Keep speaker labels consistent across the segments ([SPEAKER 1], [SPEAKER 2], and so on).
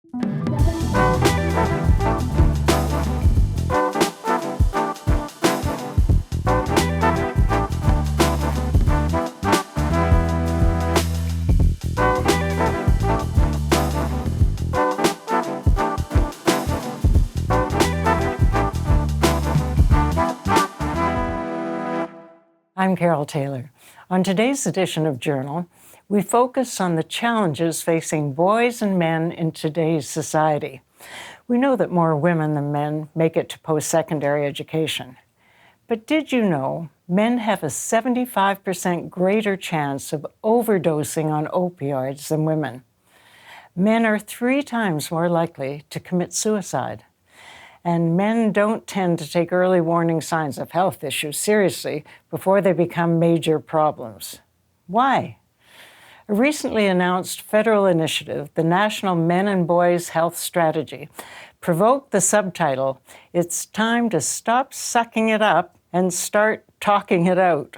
[SPEAKER 1] I'm Carole Taylor. On today's edition of Journal, we focus on the challenges facing boys and men in today's society. We know that more women than men make it to post-secondary education. But did you know men have a 75% greater chance of overdosing on opioids than women? Men are 3 times more likely to commit suicide. And men don't tend to take early warning signs of health issues seriously before they become major problems. Why? A recently announced federal initiative, the National Men and Boys Health Strategy, provoked the subtitle, "It's time to stop sucking it up and start talking it out."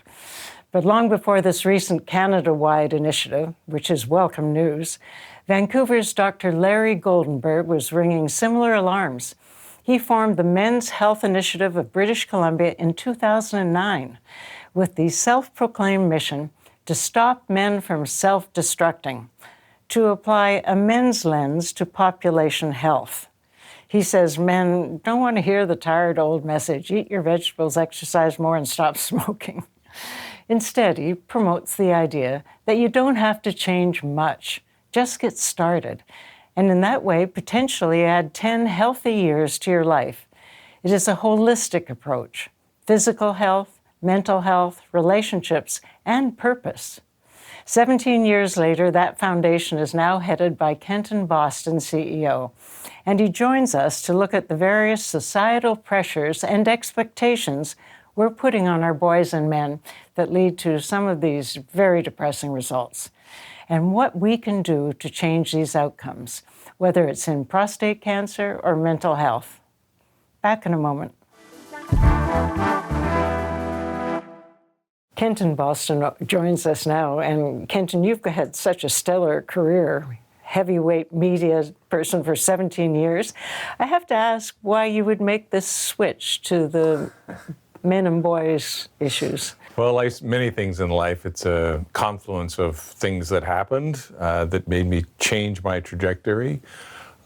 [SPEAKER 1] But long before this recent Canada-wide initiative, which is welcome news, Vancouver's Dr. Larry Goldenberg was ringing similar alarms. He formed the Men's Health Initiative of British Columbia in 2009 with the self-proclaimed mission to stop men from self-destructing, to apply a men's lens to population health. He says men don't want to hear the tired old message, eat your vegetables, exercise more, and stop smoking. Instead, he promotes the idea that you don't have to change much, just get started, and in that way potentially add 10 healthy years to your life. It is a holistic approach: physical health, mental health, relationships, and purpose. 17 years later, that foundation is now headed by Kenton, Boston's CEO, and he joins us to look at the various societal pressures and expectations we're putting on our boys and men that lead to some of these very depressing results, and what we can do to change these outcomes, whether it's in prostate cancer or mental health. Back in a moment. Kenton Boston joins us now, and Kenton, you've had such a stellar career, heavyweight media person for 17 years. I have to ask why you would make this switch to the men and boys issues.
[SPEAKER 2] Well, like many things in life, it's a confluence of things that happened that made me change my trajectory.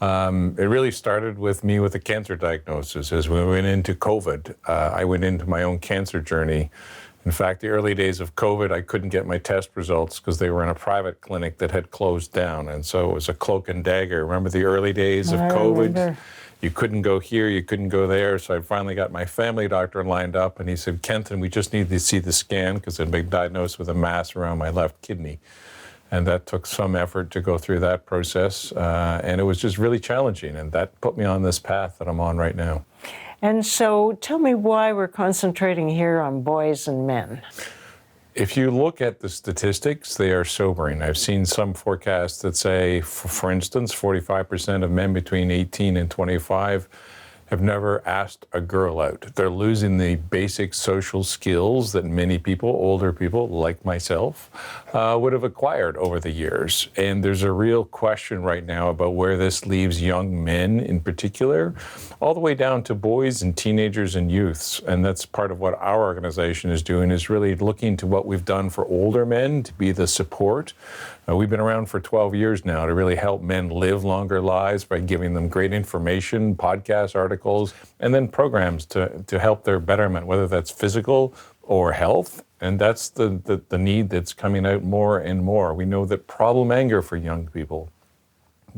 [SPEAKER 2] It really started with me with a cancer diagnosis. As we went into COVID, I went into my own cancer journey. In fact, the early days of COVID, I couldn't get my test results because they were in a private clinic that had closed down. And so it was a cloak and dagger. Remember the early days of COVID? Remember. You couldn't go here, you couldn't go there. So I finally got my family doctor lined up, and he said, "Kenton, we just need to see the scan," because I'd been diagnosed with a mass around my left kidney. And that took some effort to go through that process. And it was just really challenging. And that put me on this path that I'm on right now.
[SPEAKER 1] And so tell me why we're concentrating here on boys and men.
[SPEAKER 2] If you look at the statistics, they are sobering. I've seen some forecasts that say, for instance, 45% of men between 18 and 25 have never asked a girl out. They're losing the basic social skills that many people, older people like myself, would have acquired over the years. And there's a real question right now about where this leaves young men in particular, all the way down to boys and teenagers and youths. And that's part of what our organization is doing, is really looking to what we've done for older men to be the support. We've been around for 12 years now to really help men live longer lives by giving them great information, podcasts, articles, and then programs to help their betterment, whether that's physical or health. And that's the need that's coming out more and more. We know that problem anger for young people,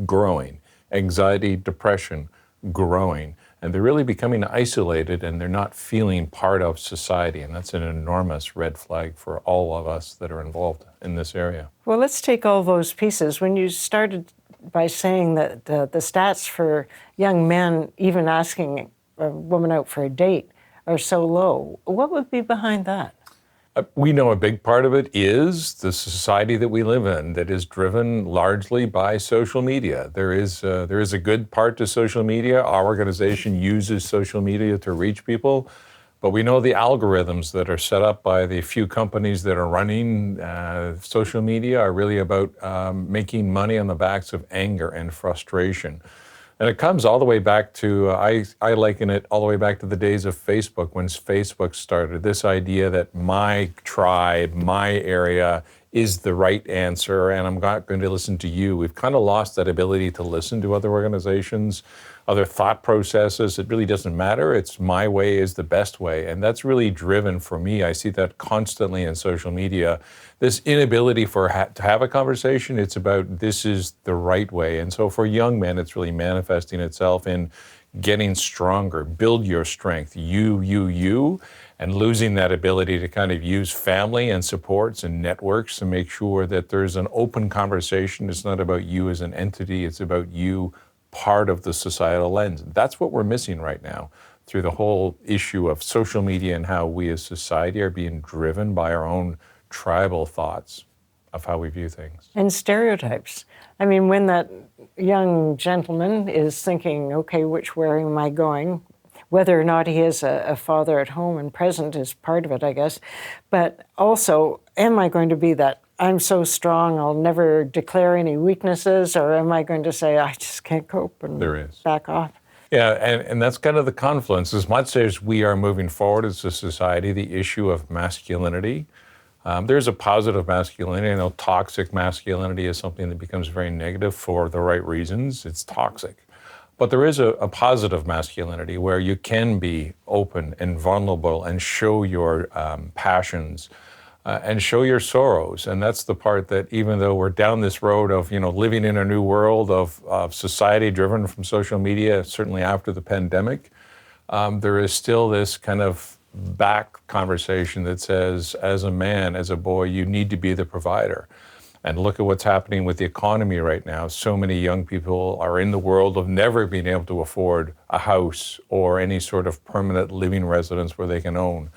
[SPEAKER 2] growing, anxiety, depression, growing. And they're really becoming isolated, and they're not feeling part of society. And that's an enormous red flag for all of us that are involved in this area.
[SPEAKER 1] Well, let's take all those pieces. When you started by saying that the stats for young men, even asking a woman out for a date, are so low, what would be behind that?
[SPEAKER 2] We know a big part of it is the society that we live in that is driven largely by social media. There is a good part to social media. Our organization uses social media to reach people, But we know the algorithms that are set up by the few companies that are running social media are really about making money on the backs of anger and frustration. And it comes all the way back to, I liken it all the way back to the days of Facebook, when Facebook started. This idea that my tribe, my area is the right answer, and I'm not going to listen to you. We've kind of lost that ability to listen to other organizations, other thought processes. It really doesn't matter. It's my way is the best way. And that's really driven for me. I see that constantly in social media. This inability to have a conversation, it's about this is the right way. And so for young men, it's really manifesting itself in getting stronger, build your strength, you, and losing that ability to kind of use family and supports and networks to make sure that there's an open conversation. It's not about you as an entity, it's about you part of the societal lens. That's what we're missing right now through the whole issue of social media and how we as society are being driven by our own tribal thoughts of how we view things.
[SPEAKER 1] And stereotypes. I mean, when that young gentleman is thinking, okay, which way am I going? Whether or not he is a father at home and present is part of it, I guess. But also, am I going to be that I'm so strong, I'll never declare any weaknesses, or am I going to say, I just can't cope and back off?
[SPEAKER 2] Yeah, and that's kind of the confluence. As much as we are moving forward as a society, the issue of masculinity, there's a positive masculinity. I know toxic masculinity is something that becomes very negative for the right reasons. It's toxic. But there is a positive masculinity where you can be open and vulnerable and show your passions and show your sorrows. And that's the part that, even though we're down this road of, living in a new world of society driven from social media, certainly after the pandemic, there is still this kind of back conversation that says, as a man, as a boy, you need to be the provider. And look at what's happening with the economy right now. So many young people are in the world of never being able to afford a house or any sort of permanent living residence where they can own.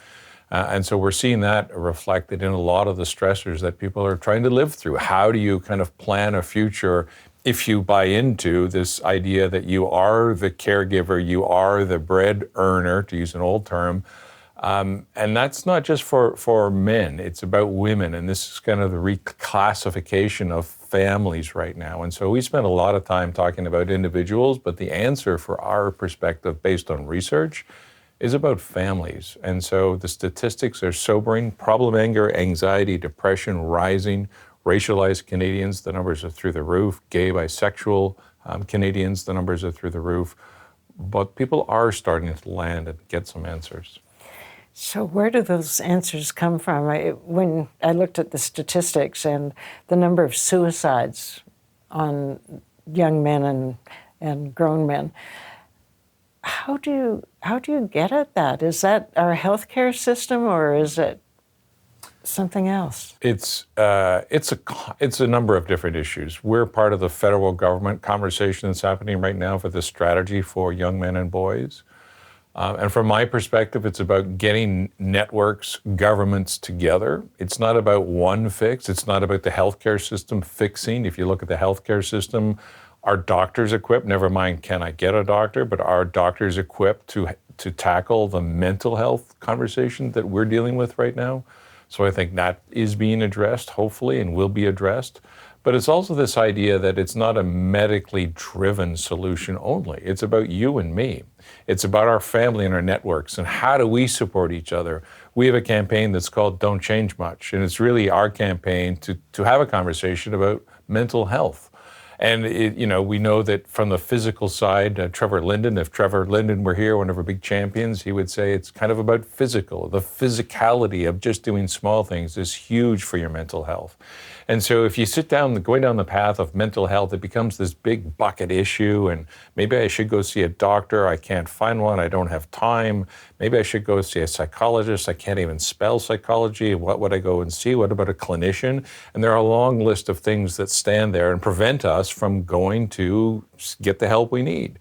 [SPEAKER 2] And so we're seeing that reflected in a lot of the stressors that people are trying to live through. How do you kind of plan a future if you buy into this idea that you are the caregiver, you are the bread earner, to use an old term? And that's not just for men, it's about women. And this is kind of the reclassification of families right now. And so we spend a lot of time talking about individuals, but the answer for our perspective based on research is about families. And so the statistics are sobering. Problem anger, anxiety, depression rising. Racialized Canadians, the numbers are through the roof. Gay, bisexual Canadians, the numbers are through the roof. But people are starting to land and get some answers.
[SPEAKER 1] So where do those answers come from? When I looked at the statistics and the number of suicides on young men and grown men, how do you get at that? Is that our healthcare system, or is it something else?
[SPEAKER 2] It's a number of different issues. We're part of the federal government conversation that's happening right now for the strategy for young men and boys. And from my perspective, it's about getting networks, governments together. It's not about one fix. It's not about the healthcare system fixing. If you look at the healthcare system, are doctors equipped? Never mind, can I get a doctor? But are doctors equipped to tackle the mental health conversation that we're dealing with right now? So I think that is being addressed, hopefully, and will be addressed. But it's also this idea that it's not a medically driven solution only. It's about you and me. It's about our family and our networks and how do we support each other. We have a campaign that's called Don't Change Much, and it's really our campaign to have a conversation about mental health. And we know that from the physical side, Trevor Linden, if Trevor Linden were here, one of our big champions, he would say it's kind of about physical. The physicality of just doing small things is huge for your mental health. And so if you sit down, going down the path of mental health, it becomes this big bucket issue. And maybe I should go see a doctor. I can't find one. I don't have time. Maybe I should go see a psychologist. I can't even spell psychology. What would I go and see? What about a clinician? And there are a long list of things that stand there and prevent us from going to get the help we need.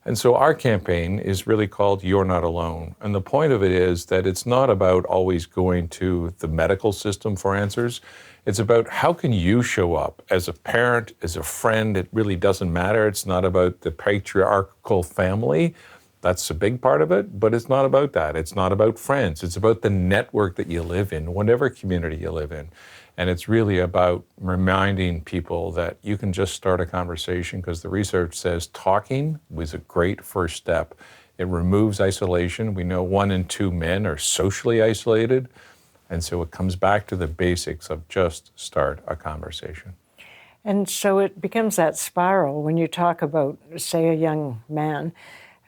[SPEAKER 2] And so our campaign is really called You're Not Alone. And the point of it is that it's not about always going to the medical system for answers. It's about how can you show up as a parent, as a friend. It really doesn't matter. It's not about the patriarchal family. That's a big part of it, but it's not about that. It's not about friends. It's about the network that you live in, whatever community you live in. And it's really about reminding people that you can just start a conversation, because the research says talking was a great first step. It removes isolation. We know 1 in 2 men are socially isolated. And so it comes back to the basics of just start a conversation.
[SPEAKER 1] And so it becomes that spiral when you talk about, say, a young man,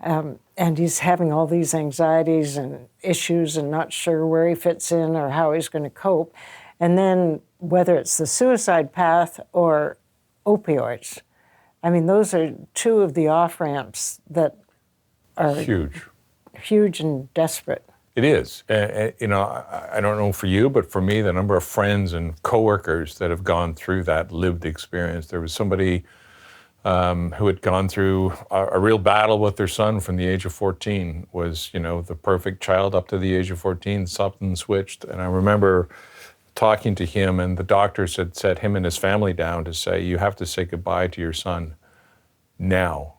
[SPEAKER 1] and he's having all these anxieties and issues and not sure where he fits in or how he's going to cope. And then whether it's the suicide path or opioids, I mean, those are 2 of the off-ramps that are huge and desperate.
[SPEAKER 2] It is. You know, I don't know for you, but for me, the number of friends and coworkers that have gone through that lived experience. There was somebody who had gone through a real battle with their son from the age of 14, was, you know, the perfect child up to the age of 14, something switched. And I remember talking to him, and the doctors had set him and his family down to say, you have to say goodbye to your son now,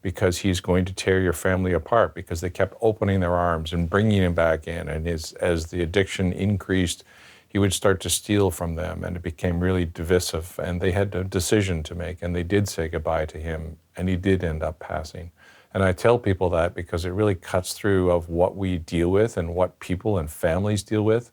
[SPEAKER 2] because he's going to tear your family apart, because they kept opening their arms and bringing him back in. And as the addiction increased, he would start to steal from them, and it became really divisive, and they had a decision to make, and they did say goodbye to him, and he did end up passing. And I tell people that because it really cuts through of what we deal with and what people and families deal with.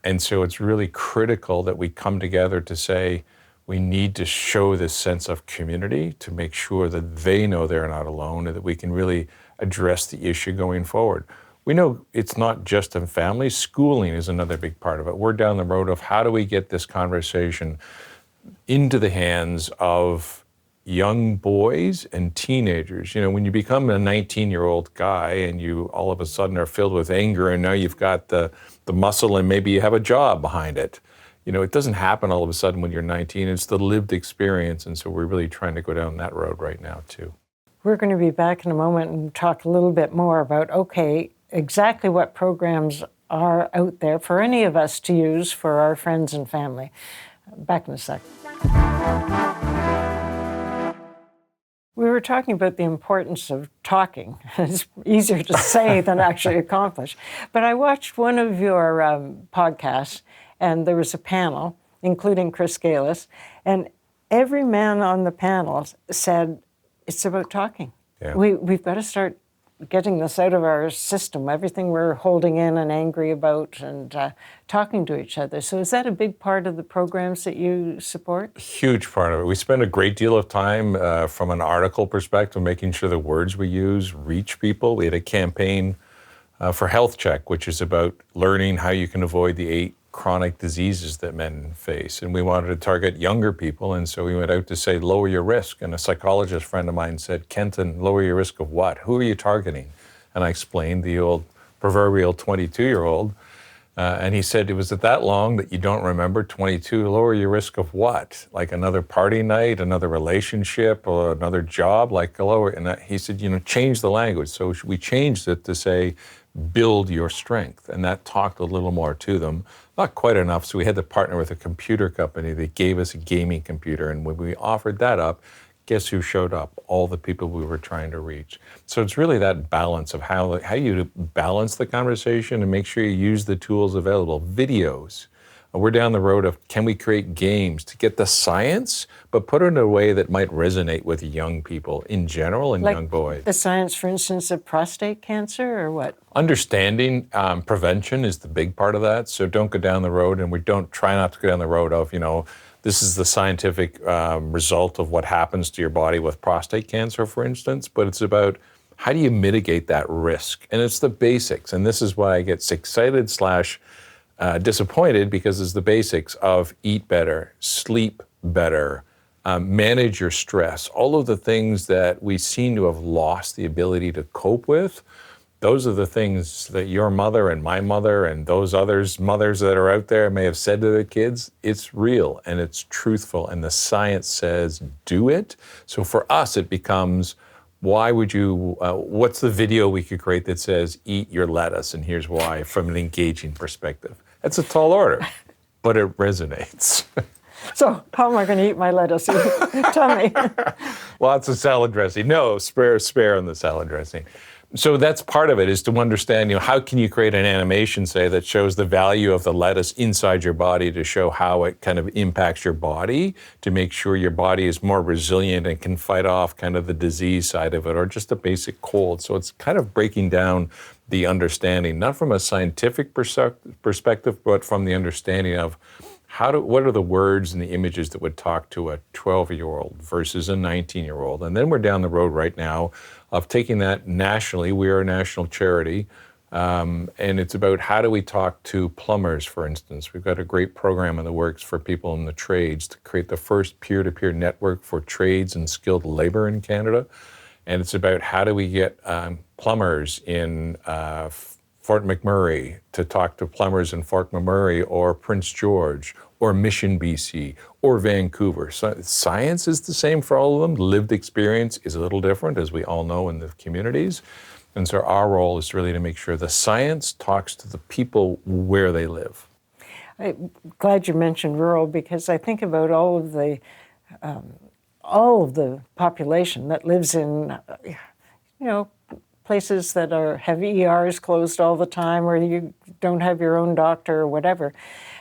[SPEAKER 2] And so it's really critical that we come together to say, we need to show this sense of community to make sure that they know they're not alone, and that we can really address the issue going forward. We know it's not just in families. Schooling is another big part of it. We're down the road of how do we get this conversation into the hands of young boys and teenagers. You know, when you become a 19-year-old guy and you all of a sudden are filled with anger, and now you've got the muscle and maybe you have a job behind it. You know, it doesn't happen all of a sudden when you're 19. It's the lived experience. And so we're really trying to go down that road right now, too.
[SPEAKER 1] We're going to be back in a moment and talk a little bit more about, okay, exactly what programs are out there for any of us to use for our friends and family. Back in a sec. We were talking about the importance of talking. It's easier to say than actually accomplish. But I watched one of your podcasts, and there was a panel, including Chris Galis, and every man on the panel said, it's about talking. Yeah. We've got to start getting this out of our system, everything we're holding in and angry about, and talking to each other. So is that a big part of the programs that you support?
[SPEAKER 2] A huge part of it. We spend a great deal of time from an article perspective, making sure the words we use reach people. We had a campaign for Health Check, which is about learning how you can avoid the 8 chronic diseases that men face. And we wanted to target younger people, and so we went out to say, lower your risk. And a psychologist friend of mine said, Kenton, lower your risk of what? Who are you targeting? And I explained the old proverbial 22-year-old. And he said, was it that long that you don't remember 22? Lower your risk of what? Like another party night, another relationship, or another job? Like lower. And he said, change the language. So we changed it to say, build your strength. And that talked a little more to them. Not quite enough, so we had to partner with a computer company that gave us a gaming computer. And when we offered that up, guess who showed up? All the people we were trying to reach. So it's really that balance of how you balance the conversation and make sure you use the tools available. Videos. We're down the road of, can we create games to get the science, but put it in a way that might resonate with young people in general and like young boys?
[SPEAKER 1] The science, for instance, of prostate cancer, or what?
[SPEAKER 2] Understanding prevention is the big part of that. So don't go down the road, and we don't try not to go down the road of, this is the scientific result of what happens to your body with prostate cancer, for instance, but it's about how do you mitigate that risk? And it's the basics. And this is why I get excited / disappointed, because it's the basics of eat better, sleep better, manage your stress. All of the things that we seem to have lost the ability to cope with, those are the things that your mother and my mother and those others' mothers that are out there may have said to their kids. It's real and it's truthful, and the science says do it. So for us, it becomes, why would you, what's the video we could create that says, eat your lettuce, and here's why, from an engaging perspective? That's a tall order, but it resonates.
[SPEAKER 1] So how am I going to eat my lettuce? Tell me.
[SPEAKER 2] Lots of salad dressing. No, spare on the salad dressing. So that's part of it, is to understand, how can you create an animation, say, that shows the value of the lettuce inside your body to show how it kind of impacts your body, to make sure your body is more resilient and can fight off kind of the disease side of it, or just a basic cold. So it's kind of breaking down the understanding, not from a scientific perspective, but from the understanding of what are the words and the images that would talk to a 12-year-old versus a 19-year-old? And then we're down the road right now of taking that nationally. We are a national charity, and it's about how do we talk to plumbers, for instance. We've got a great program in the works for people in the trades to create the first peer-to-peer network for trades and skilled labor in Canada. And it's about how do we get plumbers in Fort McMurray to talk to plumbers in Fort McMurray or Prince George or Mission, BC, or Vancouver. So science is the same for all of them. Lived experience is a little different, as we all know in the communities. And so our role is really to make sure the science talks to the people where they live.
[SPEAKER 1] I'm glad you mentioned rural, because I think about all of the population that lives in, places that have ERs closed all the time, or you don't have your own doctor or whatever.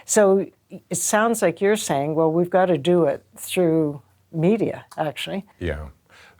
[SPEAKER 1] So it sounds like you're saying, well, we've got to do it through media, actually.
[SPEAKER 2] Yeah.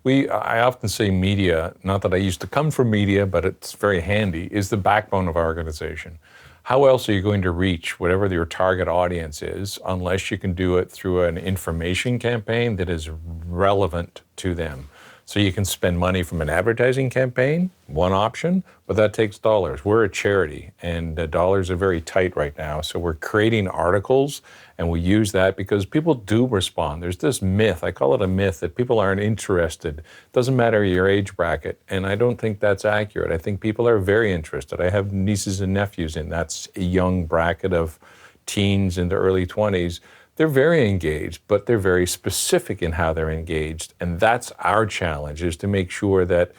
[SPEAKER 2] I often say media, not that I used to come from media, but it's very handy, is the backbone of our organization. How else are you going to reach whatever your target audience is unless you can do it through an information campaign that is relevant to them? So you can spend money from an advertising campaign, one option, but that takes dollars. We're a charity, and the dollars are very tight right now. So we're creating articles, and we use that because people do respond. There's this myth, I call it a myth, that people aren't interested. Doesn't matter your age bracket, and I don't think that's accurate. I think people are very interested. I have nieces and nephews, and that's a young bracket of teens in their early 20s. They're very engaged, but they're very specific in how they're engaged. And that's our challenge, is to make sure that,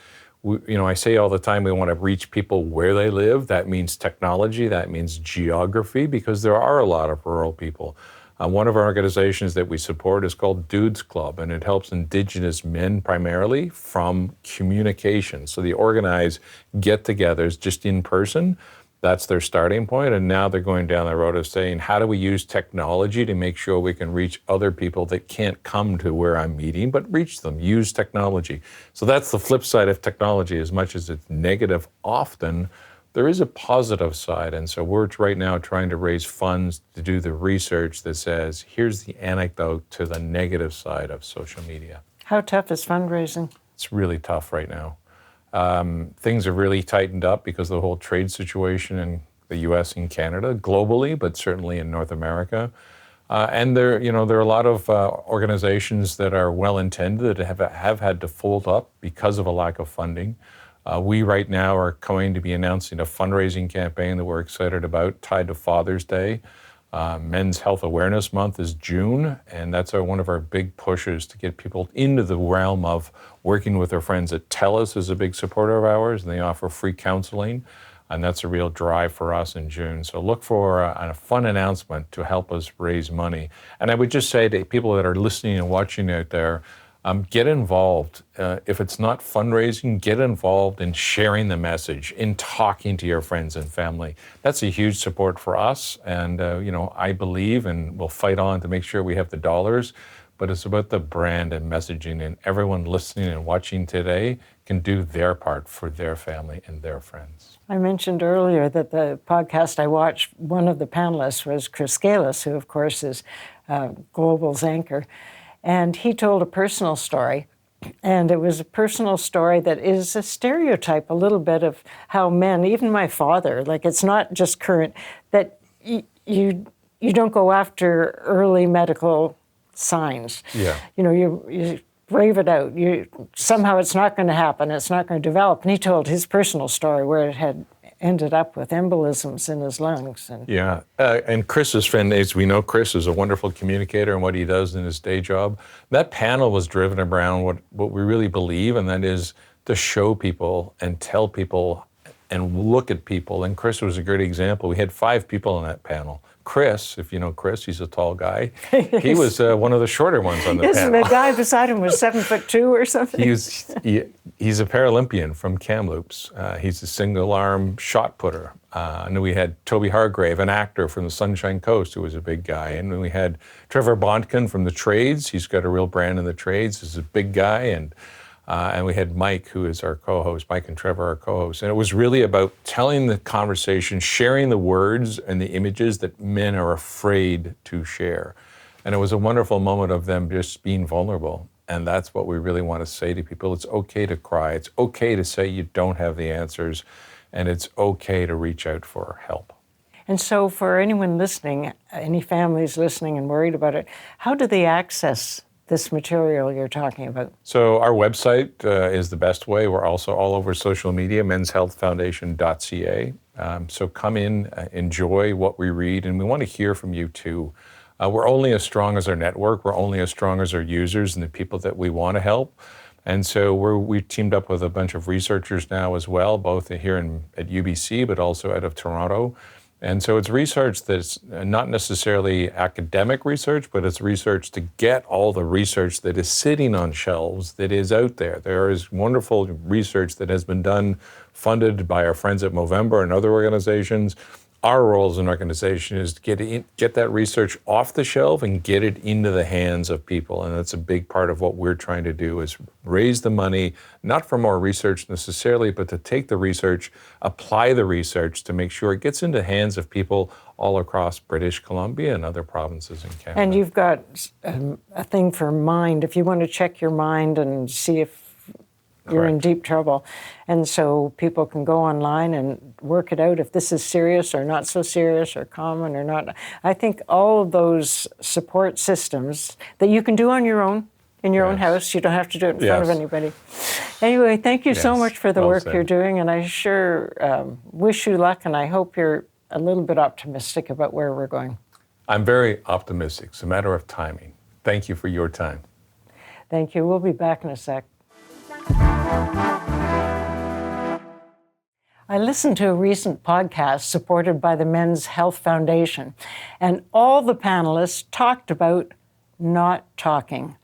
[SPEAKER 2] I say all the time, we want to reach people where they live. That means technology, that means geography, because there are a lot of rural people. One of our organizations that we support is called Dudes Club, and it helps Indigenous men primarily from communication. So they organize get-togethers just in person. That's their starting point, and now they're going down the road of saying, how do we use technology to make sure we can reach other people that can't come to where I'm meeting, but reach them, use technology. So that's the flip side of technology. As much as it's negative often, there is a positive side, and so we're right now trying to raise funds to do the research that says, here's the anecdote to the negative side of social media.
[SPEAKER 1] How tough is fundraising?
[SPEAKER 2] It's really tough right now. Things are really tightened up because of the whole trade situation in the U.S. and Canada, globally, but certainly in North America. And there are a lot of organizations that are well-intended that have had to fold up because of a lack of funding. We right now are going to be announcing a fundraising campaign that we're excited about, tied to Father's Day. Men's Health Awareness Month is June, and that's one of our big pushes to get people into the realm of working with our friends at TELUS is a big supporter of ours, and they offer free counseling, and that's a real drive for us in June. So look for a fun announcement to help us raise money. And I would just say to people that are listening and watching out there, get involved. If it's not fundraising, get involved in sharing the message, in talking to your friends and family. That's a huge support for us. And, I believe and will fight on to make sure we have the dollars, but it's about the brand and messaging, and everyone listening and watching today can do their part for their family and their friends.
[SPEAKER 1] I mentioned earlier that the podcast I watched, one of the panelists was Chris Galis, who of course is Global's anchor. And he told a personal story, and it was a personal story that is a stereotype a little bit of how men, even my father, like it's not just current, that you don't go after early medical signs.
[SPEAKER 2] Yeah.
[SPEAKER 1] You brave it out. Somehow it's not going to happen. It's not going to develop. And he told his personal story where it had ended up with embolisms in his lungs.
[SPEAKER 2] Yeah, and Chris's friend, as we know, Chris is a wonderful communicator in what he does in his day job. That panel was driven around what we really believe, and that is to show people and tell people and look at people. And Chris was a great example. We had 5 people on that panel. Chris, if you know Chris, he's a tall guy. He was one of the shorter ones on the panel.
[SPEAKER 1] The guy beside him was 7'2" or something?
[SPEAKER 2] He's a Paralympian from Kamloops. He's a single-arm shot putter. And then we had Toby Hargrave, an actor from the Sunshine Coast, who was a big guy. And then we had Trevor Bontkin from the trades. He's got a real brand in the trades. He's a big guy. And we had Mike, who is our co-host, Mike and Trevor, our co-hosts. And it was really about telling the conversation, sharing the words and the images that men are afraid to share. And it was a wonderful moment of them just being vulnerable. And that's what we really want to say to people. It's okay to cry. It's okay to say you don't have the answers. And it's okay to reach out for help.
[SPEAKER 1] And so for anyone listening, any families listening and worried about it, how do they access this material you're talking about?
[SPEAKER 2] So our website is the best way. We're also all over social media, menshealthfoundation.ca. So come in, enjoy what we read, and we want to hear from you too. We're only as strong as our network. We're only as strong as our users and the people that we want to help. And so we teamed up with a bunch of researchers now as well, both here at UBC, but also out of Toronto. And so it's research that's not necessarily academic research, but it's research to get all the research that is sitting on shelves that is out there. There is wonderful research that has been done, funded by our friends at Movember and other organizations. Our role as an organization is to get that research off the shelf and get it into the hands of people. And that's a big part of what we're trying to do, is raise the money, not for more research necessarily, but to take the research, apply the research to make sure it gets into the hands of people all across British Columbia and other provinces in Canada.
[SPEAKER 1] And you've got a thing for mind, if you want to check your mind and see if you're in deep trouble. And so people can go online and work it out if this is serious or not so serious or common or not. I think all of those support systems that you can do on your own, in your own house, you don't have to do it in front of anybody. Anyway, thank you so much for the work you're doing, and I sure wish you luck, and I hope you're a little bit optimistic about where we're going.
[SPEAKER 2] I'm very optimistic. It's a matter of timing. Thank you for your time.
[SPEAKER 1] Thank you. We'll be back in a sec. I listened to a recent podcast supported by the Men's Health Foundation, and all the panelists talked about not talking,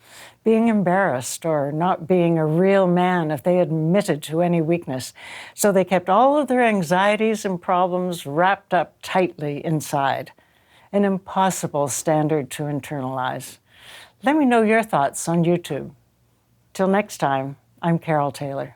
[SPEAKER 1] being embarrassed or not being a real man if they admitted to any weakness. So they kept all of their anxieties and problems wrapped up tightly inside. An impossible standard to internalize. Let me know your thoughts on YouTube. Till next time, I'm Carole Taylor.